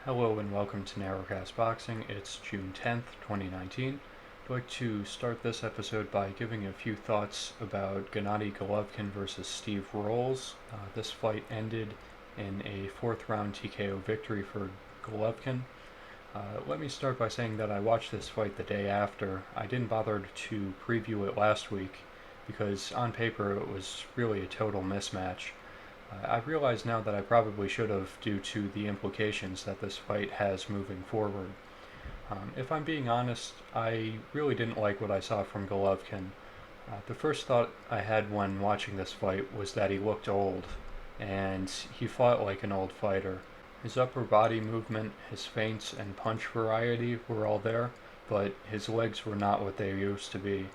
Hello and welcome to Narrowcast Boxing. It's June 10th, 2019. I'd like to start this episode by giving a few thoughts about Gennady Golovkin versus Steve Rolls. This fight ended in a fourth round TKO victory for Golovkin. Let me start by saying that I watched this fight the day after. I didn't bother to preview it last week because on paper it was really a total mismatch. I realize now that I probably should have due to the implications that this fight has moving forward. If I'm being honest, I really didn't like what I saw from Golovkin. The first thought I had when watching this fight was that he looked old, and he fought like an old fighter. His upper body movement, his feints, and punch variety were all there, but his legs were not what they used to be.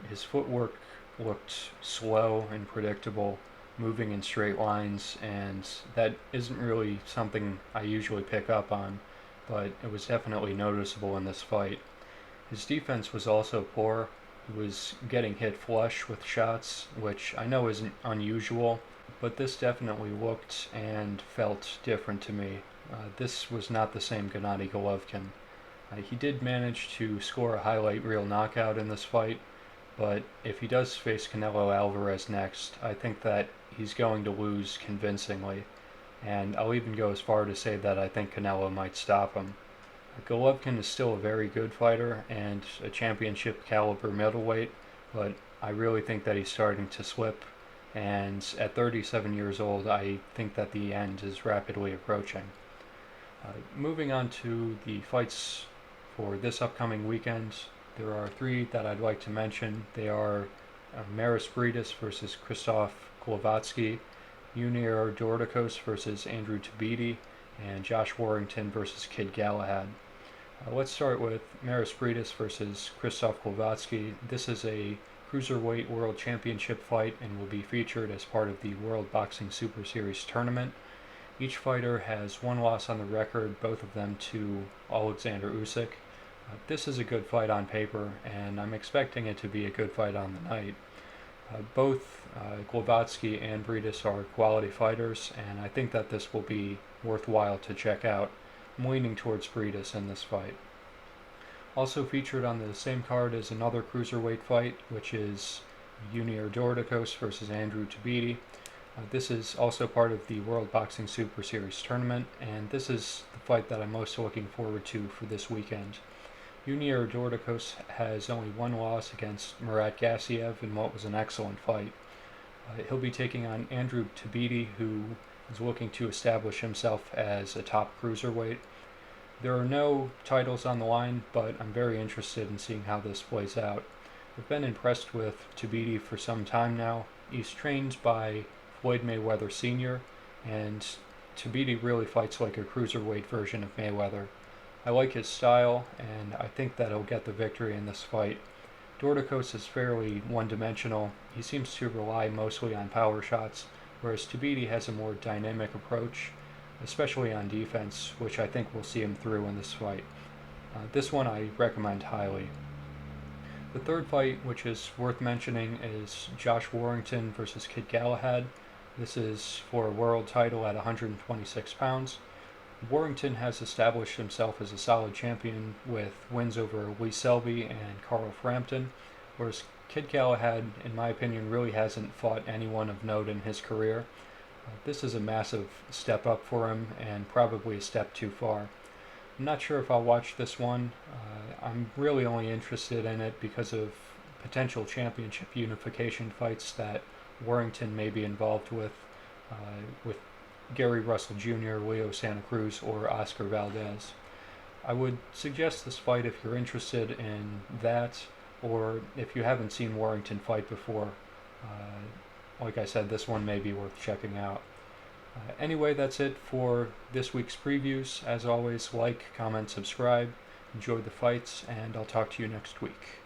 His footwork looked slow and predictable, moving in straight lines, and that isn't really something I usually pick up on, but it was definitely noticeable in this fight. His defense was also poor. He was getting hit flush with shots, which I know isn't unusual, but this definitely looked and felt different to me. This was not the same Gennady Golovkin. He did manage to score a highlight reel knockout in this fight, but if he does face Canelo Alvarez next, I think that he's going to lose convincingly, and I'll even go as far to say that I think Canelo might stop him. Golovkin is still a very good fighter and a championship caliber middleweight, but I really think that he's starting to slip, and at 37 years old, I think that the end is rapidly approaching. Moving on to the fights for this upcoming weekend, there are three that I'd like to mention. They are Mairis Briedis versus Krzysztof, Glowacki, Yunier Dorticos versus Andrew Tabiti, and Josh Warrington versus Kid Galahad. Let's start with Mairis Briedis versus Krzysztof Glowacki. This is a Cruiserweight World Championship fight and will be featured as part of the World Boxing Super Series tournament. Each fighter has one loss on the record, both of them to Alexander Usyk. This is a good fight on paper, and I'm expecting it to be a good fight on the night. Both Glowacki and Briedis are quality fighters, and I think that this will be worthwhile to check out. I'm leaning towards Briedis in this fight. Also featured on the same card is another cruiserweight fight, which is Yunier Dorticos versus Andrew Tabiti. This is also part of the World Boxing Super Series tournament, and this is the fight that I'm most looking forward to for this weekend. Yunier Dorticos has only one loss against Murat Gassiev in what was an excellent fight. He'll be taking on Andrew Tabiti, who is looking to establish himself as a top cruiserweight. There are no titles on the line, but I'm very interested in seeing how this plays out. I've been impressed with Tabiti for some time now. He's trained by Floyd Mayweather Sr., and Tabiti really fights like a cruiserweight version of Mayweather. I like his style, and I think that he'll get the victory in this fight. Dorticos is fairly one-dimensional. He seems to rely mostly on power shots, whereas Tabiti has a more dynamic approach, especially on defense, which I think will see him through in this fight. This one I recommend highly. The third fight, which is worth mentioning, is Josh Warrington versus Kid Galahad. This is for a world title at 126 pounds. Warrington has established himself as a solid champion with wins over Lee Selby and Carl Frampton, whereas Kid Galahad, in my opinion, really hasn't fought anyone of note in his career. This is a massive step up for him and probably a step too far. I'm not sure if I'll watch this one. I'm really only interested in it because of potential championship unification fights that Warrington may be involved with Gary Russell Jr., Leo Santa Cruz, or Oscar Valdez. I would suggest this fight if you're interested in that, or if you haven't seen Warrington fight before. Like I said, this one may be worth checking out. Anyway, that's it for this week's previews. As always, like, comment, subscribe, enjoy the fights, and I'll talk to you next week.